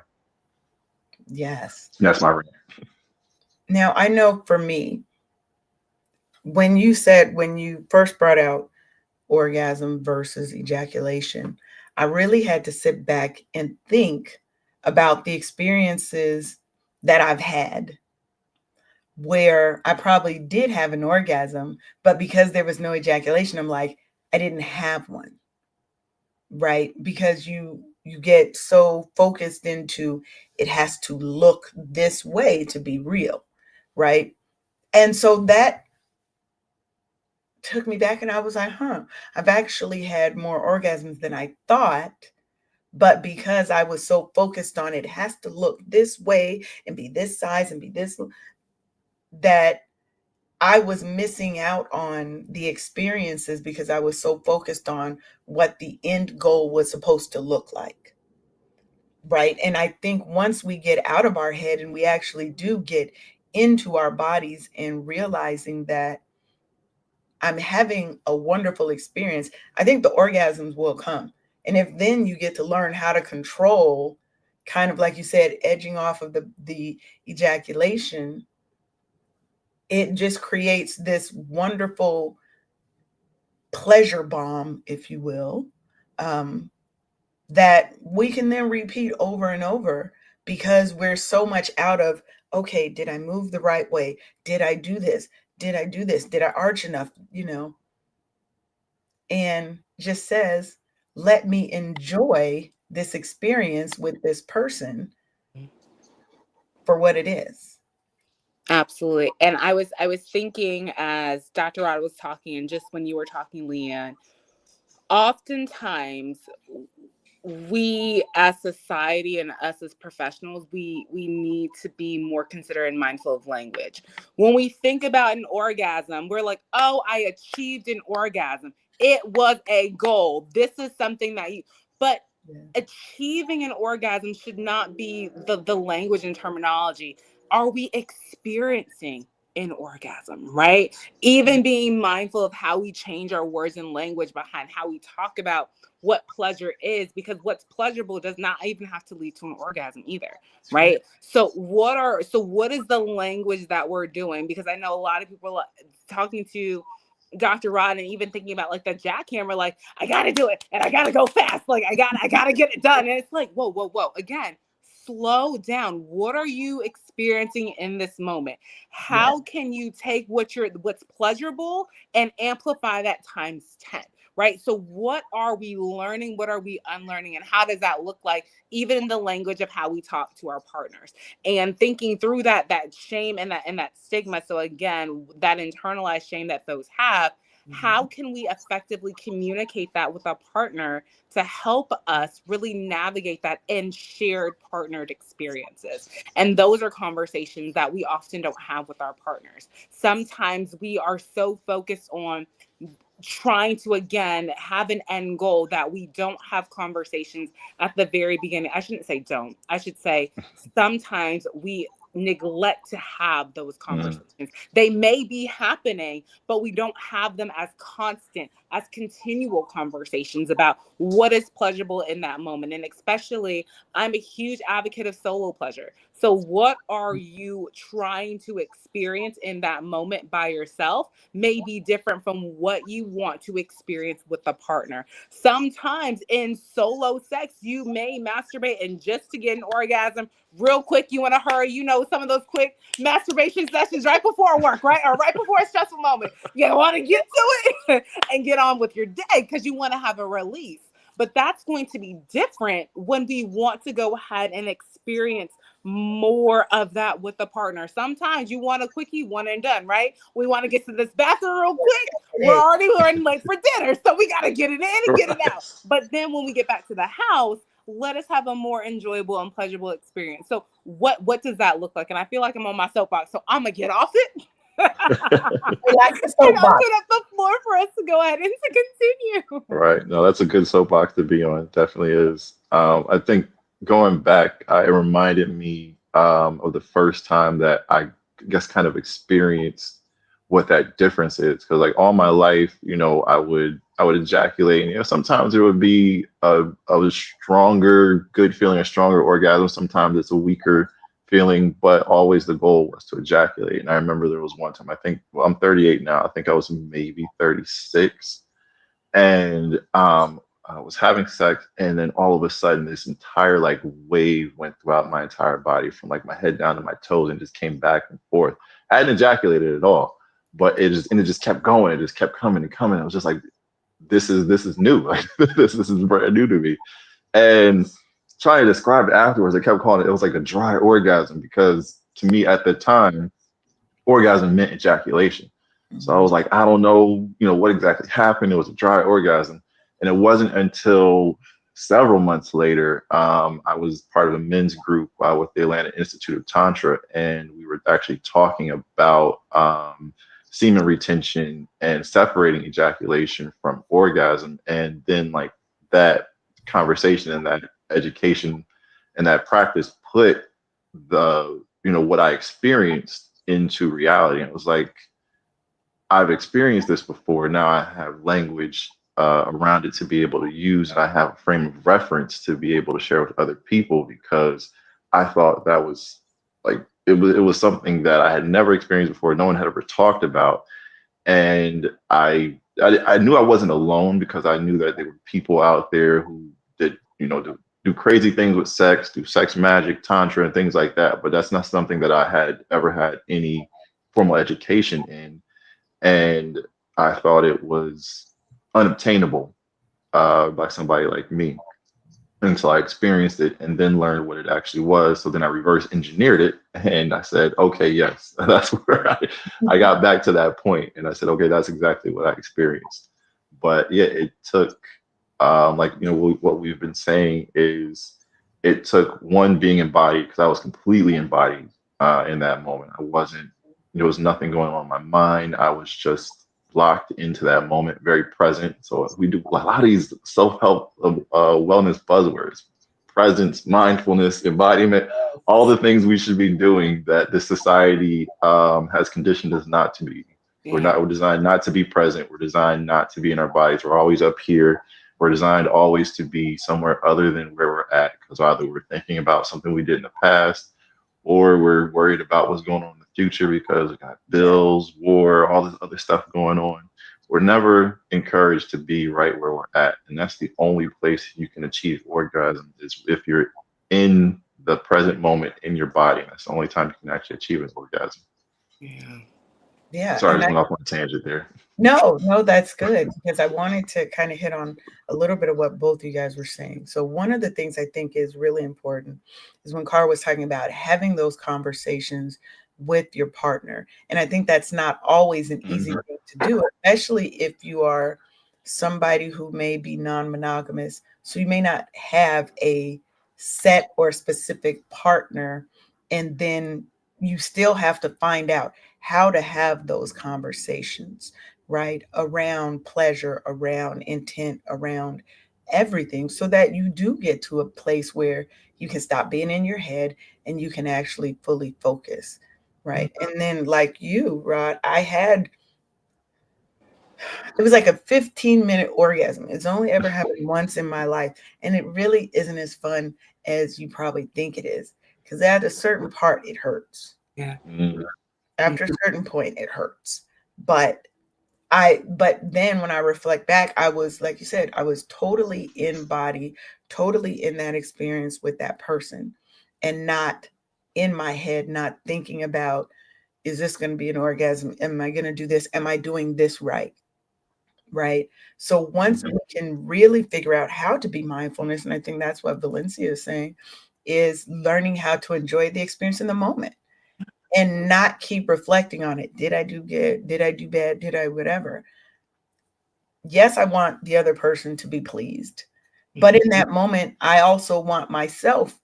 Yes. That's my rant. Now, I know for me, when you first brought out orgasm versus ejaculation, I really had to sit back and think about the experiences that I've had where I probably did have an orgasm, but because there was no ejaculation, I'm like, I didn't have one, right? Because you get so focused into it has to look this way to be real, right? And so that took me back and I was like, I've actually had more orgasms than I thought. But because I was so focused on it has to look this way and be this size and be this, that I was missing out on the experiences because I was so focused on what the end goal was supposed to look like. Right. And I think once we get out of our head and we actually do get into our bodies and realizing that I'm having a wonderful experience, I think the orgasms will come. And if then you get to learn how to control, kind of like you said, edging off of the ejaculation, it just creates this wonderful pleasure bomb, if you will, um, that we can then repeat over and over because we're so much out of, okay, did I move the right way? Did I do this? Did I do this? Did I arch enough? And just says, let me enjoy this experience with this person for what it is. Absolutely. And I was thinking as Dr. Rod was talking, and just when you were talking, Leanne, oftentimes we as society and us as professionals, we need to be more considerate and mindful of language. When we think about an orgasm, we're like, oh, I achieved an orgasm. It was a goal. This is something that you, but Yeah. achieving an orgasm should not be the language and terminology. Are we experiencing an orgasm, right? Even being mindful of how we change our words and language behind how we talk about what pleasure is, because what's pleasurable does not even have to lead to an orgasm either, That's right. right? So what is the language that we're doing? Because I know a lot of people talking to Dr. Rod and even thinking about like the jackhammer, like I gotta do it and I gotta go fast, like I gotta get it done. And it's like, whoa, whoa, whoa. Again, slow down. What are you experiencing in this moment? Yeah. How can you take what's pleasurable and amplify that times 10? Right. So what are we learning? What are we unlearning? And how does that look like even in the language of how we talk to our partners? And thinking through that shame and that stigma. So again, that internalized shame that those have, how Mhm. can we effectively communicate that with our partner to help us really navigate that in shared partnered experiences? And those are conversations that we often don't have with our partners. Sometimes we are so focused on trying to again have an end goal that we don't have conversations at the very beginning. I shouldn't say don't. I should say sometimes neglect to have those Mm. conversations. They may be happening, but we don't have them as constant, as continual conversations about what is pleasurable in that moment. And especially, I'm a huge advocate of solo pleasure. So, what are you trying to experience in that moment by yourself may be different from what you want to experience with a partner. Sometimes in solo sex, you may masturbate and just to get an orgasm real quick, you want to hurry, some of those quick masturbation sessions right before work, right? Or right before a stressful moment. You want to get to it and get on with your day because you want to have a release. But that's going to be different when we want to go ahead and experience more of that with the partner. Sometimes you want a quickie, one and done, right? We want to get to this bathroom real quick. We're already running late for dinner, so we got to get it in and get it out. But then when we get back to the house, let us have a more enjoyable and pleasurable experience. So what does that look like? And I feel like I'm on my soapbox, so I'm gonna get off it. Like the And open soapbox. up the floor for us to go ahead and to continue. Right. No, that's a good soapbox to be on. It definitely is. I think going back, it reminded me of the first time that I guess kind of experienced what that difference is. Because like all my life, I would ejaculate, and sometimes it would be a stronger, good feeling, a stronger orgasm. Sometimes it's a weaker feeling, but always the goal was to ejaculate. And I remember there was one time, I think, well, I'm 38 now. I think I was maybe 36, and I was having sex, and then all of a sudden, this entire like wave went throughout my entire body, from like my head down to my toes, and just came back and forth. I hadn't ejaculated at all, but it just kept going. It just kept coming and coming. I was just like, this is new. Like this is brand new to me. And trying to describe it afterwards, I kept calling it. It was like a dry orgasm, because to me at the time, orgasm meant ejaculation. So I Mhm. was like, I don't know, what exactly happened. It was a dry orgasm. And it wasn't until several months later, I was part of a men's group with the Atlanta Institute of Tantra, and we were actually talking about semen retention and separating ejaculation from orgasm. And then, like, that conversation and that education and that practice put what I experienced into reality. And it was like, I've experienced this before. Now I have language around it to be able to use, and I have a frame of reference to be able to share with other people, because I thought that was like it was something that I had never experienced before. No one had ever talked about, and I knew I wasn't alone, because I knew that there were people out there who did do crazy things with sex, do sex magic, tantra, and things like that. But that's not something that I had ever had any formal education in, and I thought it was unobtainable by somebody like me until I experienced it and then learned what it actually was. So then I reverse engineered it, and I said, okay, yes, that's where I got back to that point, and I said, okay, that's exactly what I experienced. But yeah, it took like what we've been saying is, it took one being embodied, because I was completely embodied in that moment. I wasn't There was nothing going on in my mind. I was just locked into that moment, very present. So we do a lot of these self-help wellness buzzwords: presence, mindfulness, embodiment, all the things we should be doing that this society has conditioned us not to be. Yeah. We're designed not to be present. We're designed not to be in our bodies. We're always up here. We're designed always to be somewhere other than where we're at, because either we're thinking about something we did in the past, or we're worried about what's going on in the future, because we got Yeah. bills, war, all this other stuff going on. We're never encouraged to be right where we're at. And that's the only place you can achieve orgasm, is if you're in the present moment in your body. And that's the only time you can actually achieve an orgasm. Yeah. Yeah. Sorry, I And just went off on a tangent there. no, no, that's good, because I wanted to kind of hit on a little bit of what both you guys were saying. So one of the things I think is really important is when Cara was talking about having those conversations with your partner. And I think that's not always an easy Mhm. thing to do, especially if you are somebody who may be non-monogamous. So you may not have a set or specific partner, and then you still have to find out how to have those conversations, right? Around pleasure, around intent, around everything, so that you do get to a place where you can stop being in your head and you can actually fully focus, right? And then, like you, Rod, I had, it was like a 15-minute orgasm. It's only ever happened once in my life, and it really isn't as fun as you probably think it is, because at a certain part it hurts. Yeah. Mm. After a certain point it hurts. But but then when I reflect back, I was, like you said, I was totally in body, totally in that experience with that person, and not in my head, not thinking about, is this going to be an orgasm? Am I going to do this? Am I doing this right? Right. So once we can really figure out how to be mindfulness, and I think that's what Valencia is saying, is learning how to enjoy the experience in the moment and not keep reflecting on it. Did I do good? Did I do bad? Did I whatever? Yes, I want the other person to be pleased. But in that moment, I also want myself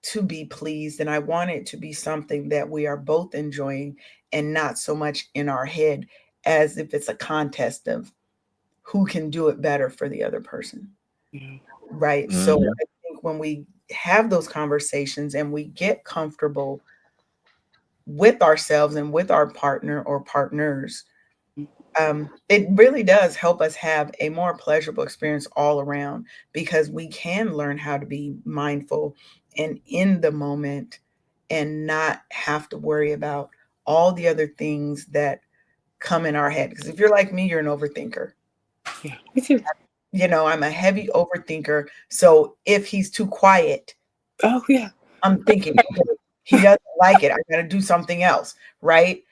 to be pleased, and I want it to be something that we are both enjoying and not so much in our head as if it's a contest of who can do it better for the other person. Right. So Mm. I think when we have those conversations and we get comfortable with ourselves and with our partner or partners, it really does help us have a more pleasurable experience all around, because we can learn how to be mindful and in the moment and not have to worry about all the other things that come in our head. Because if you're like me, you're an overthinker. Yeah. Me too. I'm a heavy overthinker. So if he's too quiet, Oh yeah. I'm thinking, okay, he doesn't like it. I got to do something else, right?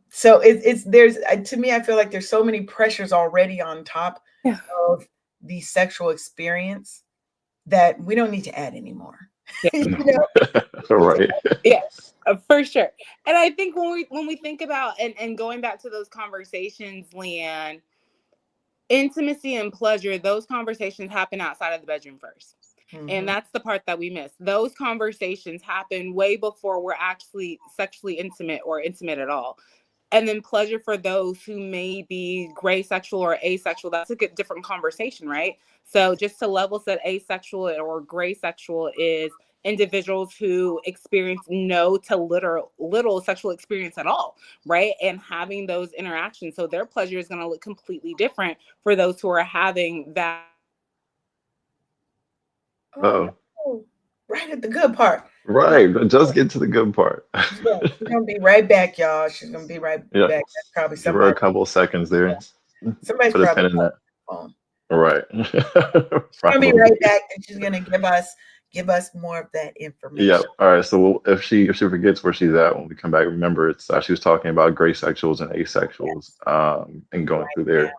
So it's there's to me, I feel like there's so many pressures already on top Yeah. of the sexual experience that we don't need to add anymore. Yeah. You know? Right. Yeah, for sure. And I think when we think about and going back to those conversations, Leanne, intimacy and pleasure, those conversations happen outside of the bedroom first. And Mhm. that's the part that we miss. Those conversations happen way before we're actually sexually intimate or intimate at all. And then pleasure for those who may be gray sexual or asexual, that's a good different conversation, right? So just to level set, asexual or gray sexual is individuals who experience no to little sexual experience at all, right? And having those interactions. So their pleasure is going to look completely different for those who are having that. Oh Oh, no. Right at the good part. right. But just get to the good part. Yeah, she's gonna be right back, y'all. She's gonna be right Yeah. back. That's probably Give her a somebody. couple seconds there. Somebody's Put a probably pin in that. on the phone. Right. She's gonna be Probably. right back, and she's gonna give us more of that Yeah. information. All right. So if she forgets where she's at when we come back, remember it's she was talking about gray sexuals and asexuals, Yes. and going through Right there.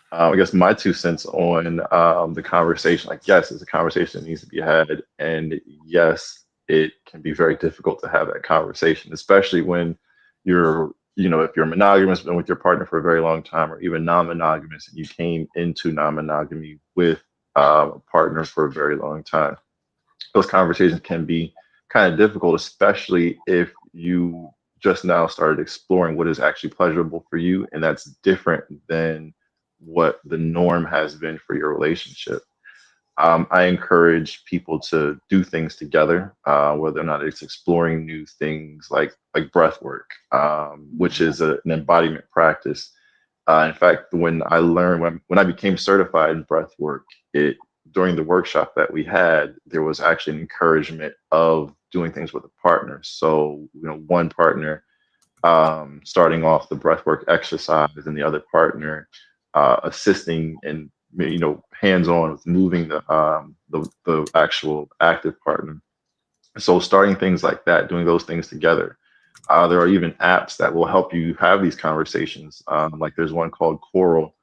I guess my 2 cents on the conversation, like, yes, it's a conversation that needs to be had. And yes, it can be very difficult to have that conversation, especially when if you're monogamous, been with your partner for a very long time, or even non monogamous, and you came into non monogamy with a partner for a very long time. Those conversations can be kind of difficult, especially if you just now started exploring what is actually pleasurable for you. And that's different than what the norm has been for your relationship. I encourage people to do things together, whether or not it's exploring new things like breath work, which is an embodiment practice. In fact, when I became certified in breath work, it during the workshop that we had, there was actually an encouragement of doing things with a partner. So, one partner starting off the breathwork exercise, and the other partner assisting and hands on with moving the actual active partner. So starting things like that, doing those things together. There are even apps that will help you have these conversations. Like there's one called Coral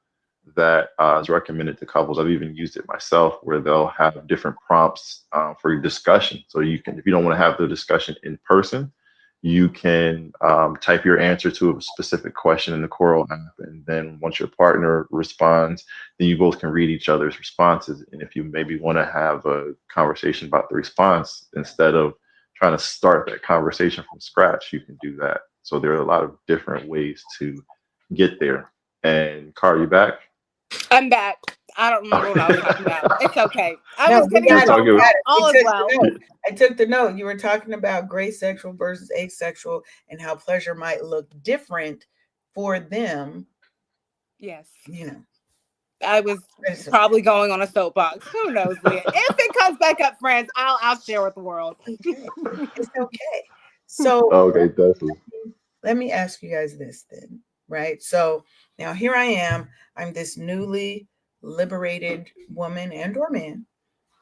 that is recommended to couples. I've even used it myself, where they'll have different prompts for your discussion. So you can, if you don't want to have the discussion in person, you can type your answer to a specific question in the Coral app, and then once your partner responds, then you both can read each other's responses. And if you maybe want to have a conversation about the response instead of trying to start that conversation from scratch, you can do that. So there are a lot of different ways to get there. And Car, you back? I'm back. I don't remember what I was talking about. It's okay. I No, was we getting You're got a it. phone We talking. got call. it. We All is took well. the note. I took the note. You were talking about gray sexual versus asexual and how pleasure might look different for them. Yes. You know, I was it's okay. probably going on a soapbox. Who knows, Leah? If it comes back up, friends, I'll share with the world. Okay. It's okay. So Okay, definitely. let me ask you guys this then, right? So now here I am. I'm this newly liberated woman and or man.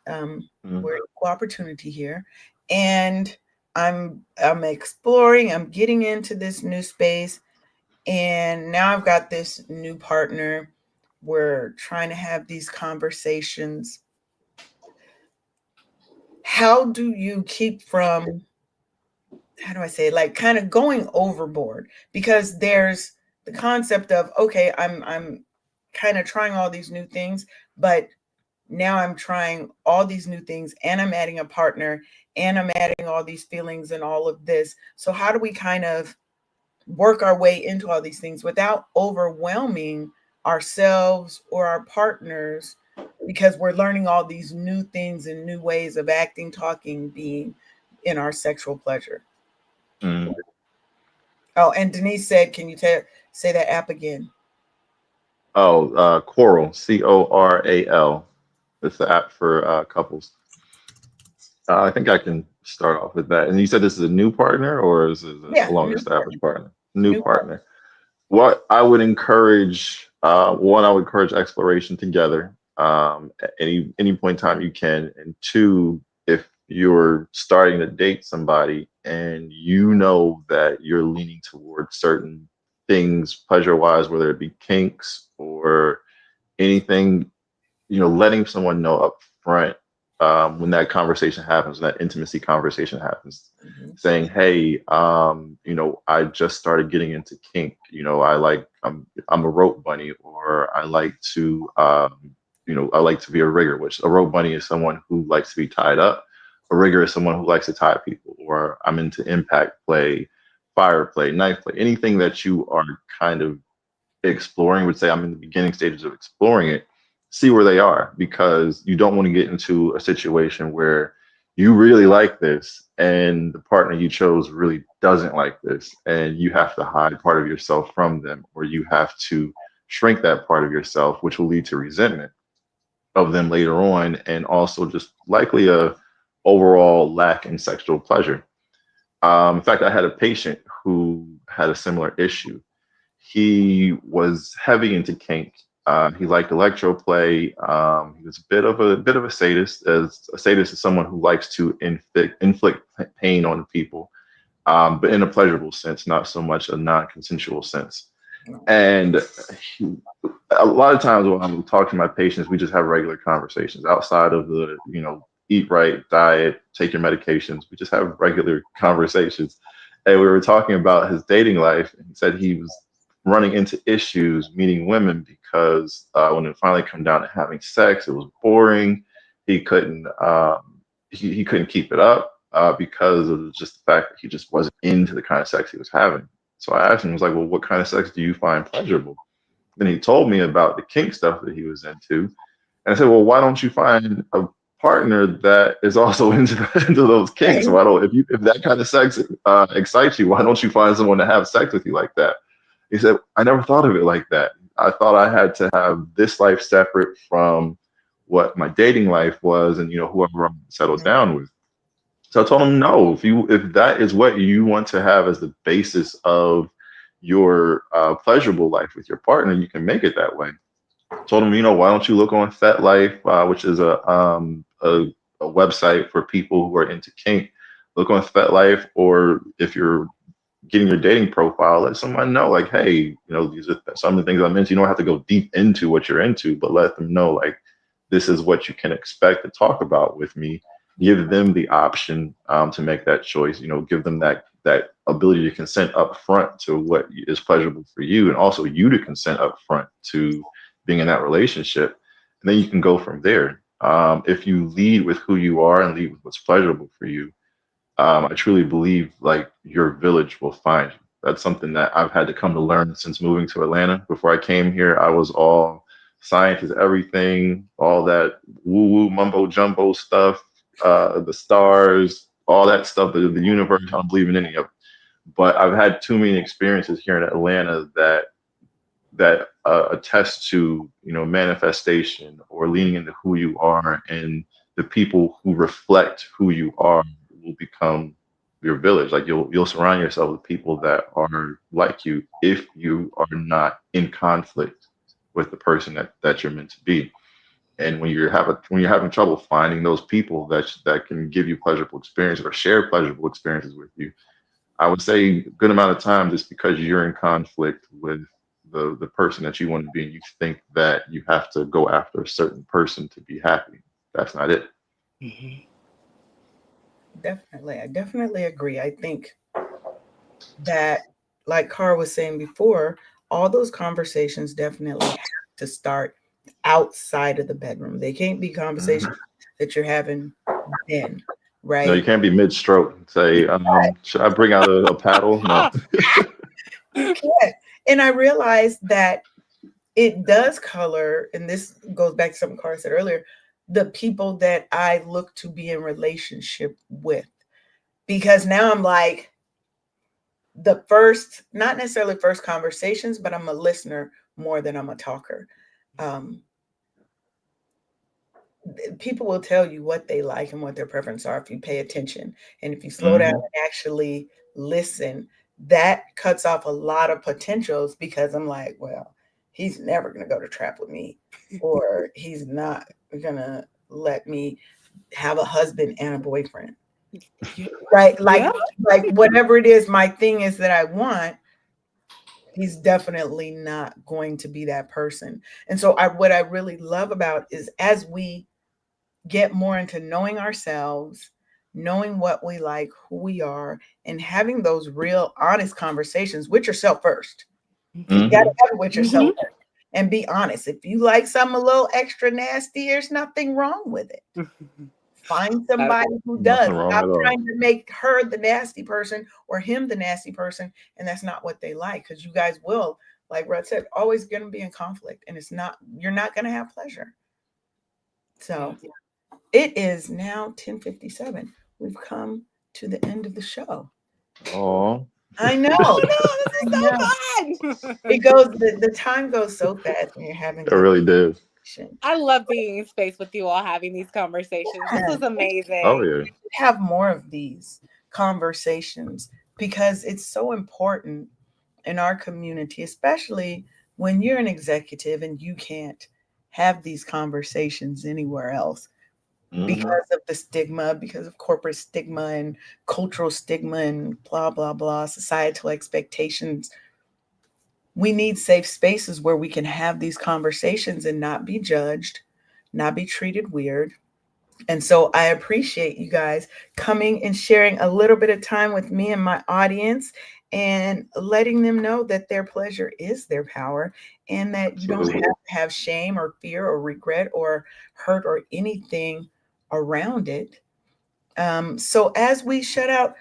Mm. We're equal opportunity here, and I'm exploring. I'm getting into this new space, and now I've got this new partner. We're trying to have these conversations. How do you keep from, how do I say, like kind of going overboard? Because there's the concept of, okay, I'm kind of trying all these new things, but now I'm trying all these new things and I'm adding a partner and I'm adding all these feelings and all of this. So how do we kind of work our way into all these things without overwhelming ourselves or our partners, because we're learning all these new things and new ways of acting, talking, being in our sexual pleasure? Mm. Oh, and Denise said, can you say that app again? Oh, Coral, Coral. It's the app for couples. I think I can start off with that. And you said this is a new partner, or is it a Yeah, long new partner. established partner? New New partner. partner. What I would encourage, one, I would encourage exploration together, at any point in time you can, and two, if you're starting to date somebody and you know that you're leaning towards certain things pleasure wise, whether it be kinks or anything, letting someone know up front, when that conversation happens, when that intimacy conversation happens, Mhm. saying, "Hey, I just started getting into kink. I'm a rope bunny, or I like to be a rigger. Which a rope bunny is someone who likes to be tied up. A rigger is someone who likes to tie people. Or I'm into impact play, fire play, knife play, anything that you are kind of exploring. Would say I'm in the beginning stages of exploring it. See where they are, because you don't want to get into a situation where you really like this and the partner you chose really doesn't like this, and you have to hide part of yourself from them, or you have to shrink that part of yourself, which will lead to resentment of them later on, and also just likely a overall lack in sexual pleasure. In fact, I had a patient who had a similar issue. He was heavy into kink. He liked electro play. He was a bit of a sadist. As a sadist is someone who likes to inflict pain on people, but in a pleasurable sense, not so much a non-consensual sense. And he, a lot of times when I'm talking to my patients, we just have regular conversations outside of the, eat right, diet, take your medications. We just have regular conversations. And we were talking about his dating life, and he said he was running into issues meeting women because when it finally come down to having sex, it was boring. He couldn't he couldn't keep it up because of just the fact that he just wasn't into the kind of sex he was having. So I asked him, I was like, well, what kind of sex do you find pleasurable? Then he told me about the kink stuff that he was into. And I said, well, why don't you find a partner that is also into those kinks? Right. Why don't if that kind of sex excites you, why don't you find someone to have sex with you like that? He said, I never thought of it like that. I thought I had to have this life separate from what my dating life was, and whoever I'm settled down with. So I told him, no, if that is what you want to have as the basis of your pleasurable life with your partner, you can make it that way. Told him, why don't you look on FetLife, which is a website for people who are into kink. Look on FetLife, or if you're getting your dating profile, let someone know, like, hey, these are some of the things I'm into. You don't have to go deep into what you're into, but let them know, like, this is what you can expect to talk about with me. Give them the option to make that choice. Give them that ability to consent up front to what is pleasurable for you, and also you to consent up front to being in that relationship. And then you can go from there. If you lead with who you are and lead with what's pleasurable for you, I truly believe like your village will find you. That's something that I've had to come to learn since moving to Atlanta. Before I came here, I was all science is everything, all that woo woo mumbo jumbo stuff, the stars, all that stuff, the universe. I don't believe in any of it. But I've had too many experiences here in Atlanta that attest to, manifestation or leaning into who you are, and the people who reflect who you are will become your village. Like you'll surround yourself with people that are like you if you are not in conflict with the person that you're meant to be. And when you're having trouble finding those people that can give you pleasurable experiences or share pleasurable experiences with you, I would say a good amount of times it's because you're in conflict with the person that you want to be, and you think that you have to go after a certain person to be happy. That's not it. Mhm. Definitely. I definitely agree. I think that, like Carr was saying before, all those conversations definitely have to start outside of the bedroom. They can't be conversations Mhm. that you're having then, No, you right? can't be mid-stroke and say, should I bring out a paddle? No. You can't. And I realized that it does color, and this goes back to something Carr said earlier, the people that I look to be in relationship with. Because now I'm like, the first, not necessarily first conversations, but I'm a listener more than I'm a talker. Um, People will tell you what they like and what their preferences are if you pay attention. And if you slow down Hmm. and actually listen, that cuts off a lot of potentials, because I'm like, well, he's never going to go to trap with me, or he's not going to let me have a husband and a boyfriend. Yeah. Right? Yeah. Like whatever it is my thing is that I want, he's definitely not going to be that person. And so what I really love about is, as we get more into knowing ourselves, knowing what we like, who we are, and having those real honest conversations with yourself first. You got to Hmm. have it with yourself Mhm. first and be honest. If you like something a little extra nasty, there's nothing wrong with it. Mhm. Find Uh, somebody who does. Nothing wrong Stop at all. trying to make her the nasty person or him the nasty person, and that's not what they like. Because you guys will, like Rod said, always going to be in conflict, and you're not going to have pleasure. yeah. So it is now 10:57. We've come to the end of the show. Oh, I know. Oh no, I know. this is so It fun. goes. The time goes so fast when you're having it good really did. conversation. I love being in space with you all having these conversations. This Yeah, was Oh amazing. yeah. have more of these conversations, because it's so important in our community, especially when you're an executive and you can't have these conversations anywhere else Hmm. because of the stigma, because of corporate stigma and cultural stigma and blah, blah, blah, societal expectations. We need safe spaces where we can have these conversations and not be judged, not be treated weird. And so I appreciate you guys coming and sharing a little bit of time with me and my audience, and letting them know that their pleasure is their power, and that you don't have Absolutely. to have shame or fear or regret or hurt or anything around it. So as we shut out,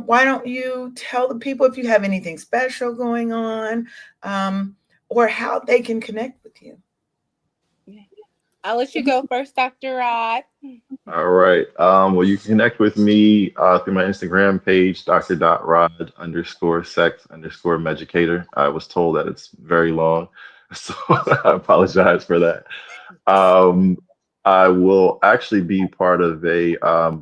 why don't you tell the people if you have anything special going on, um, or how they can connect with you? Yeah. I'll let you go first, Dr. Rod. All right. Well, you can connect with me through my Instagram page, Dr.Rod_sex_meducator. I was told that it's very long, so I apologize for that. Um, I will actually be part of a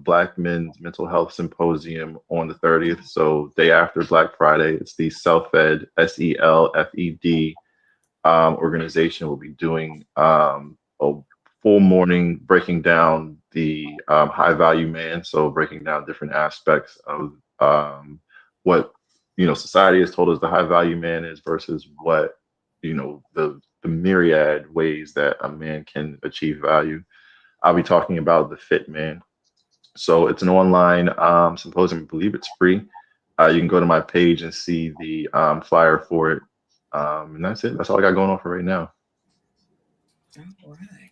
Black Men's Mental Health Symposium on the 30th. So, day after Black Friday, it's the Self-Ed, SELFED organization will be doing a full morning breaking down the high value man. So breaking down different aspects of what society has told us the high value man is versus what the myriad ways that a man can achieve value. I'll be talking about the fit man. So it's an online symposium. I believe it's free. You can go to my page and see the flyer for it. And that's it. That's all I got going on for right now. All right,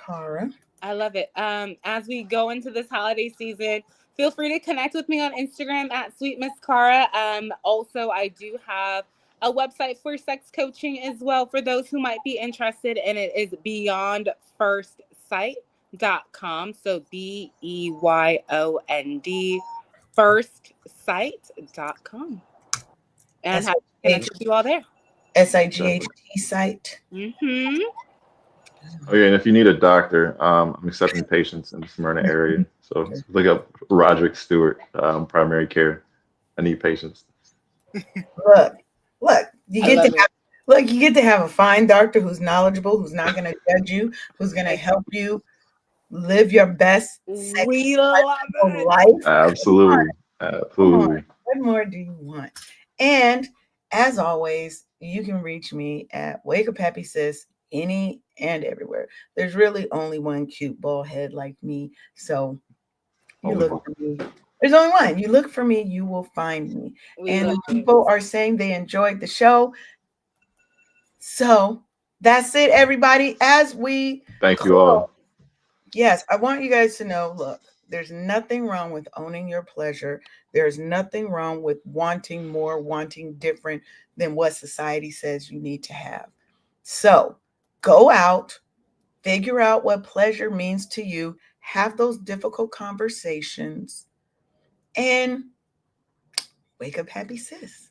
Cara. I love it. As we go into this holiday season, feel free to connect with me on Instagram at Sweet Miss Cara. Also, I do have a website for sex coaching as well for those who might be interested, and it is beyondfirstsight.com. So BEYOND firstsight.com. And I'm happy to connect with you all there. SIGHT site. Mm-hmm. Oh yeah, and if you need a doctor, I'm accepting patients in the Smyrna area. So look up Rodrick Stewart, primary care. I need patients. Look, you get to have a fine doctor who's knowledgeable, who's not going to judge you, who's going to help you live your best We love it. life. Absolutely. Come on. What more do you want? And as always, you can reach me at Wake Up Happy Sis any and everywhere. There's really only one cute bald head like me. So you look for me. There's only one. You look for me, you will find me. And people are saying they enjoyed the show. So that's it, everybody. As we thank you all. Yes, I want you guys to know, look, there's nothing wrong with owning your pleasure. There's nothing wrong with wanting more, wanting different than what society says you need to have. So go out, figure out what pleasure means to you, have those difficult conversations, and wake up happy, sis.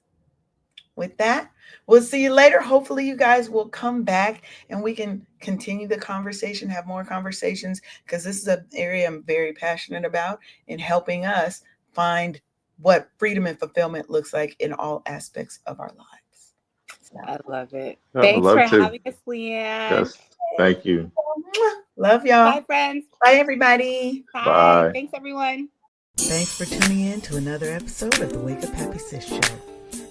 With that, we'll see you later. Hopefully you guys will come back and we can continue the conversation, have more conversations, because this is an area I'm very passionate about in helping us find what freedom and fulfillment looks like in all aspects of our lives. So, I love it. Yeah, thanks for having us, Leanne. Yes, thank you. Love y'all. Bye, friends. Bye, everybody. Bye. Thanks, everyone. Thanks for tuning in to another episode of the Wake Up Happy Sis Show.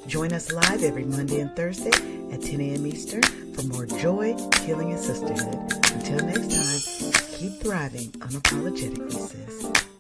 Join us live every Monday and Thursday at 10 a.m. Eastern for more joy, healing, and sisterhood. Until next time, keep thriving unapologetically, sis.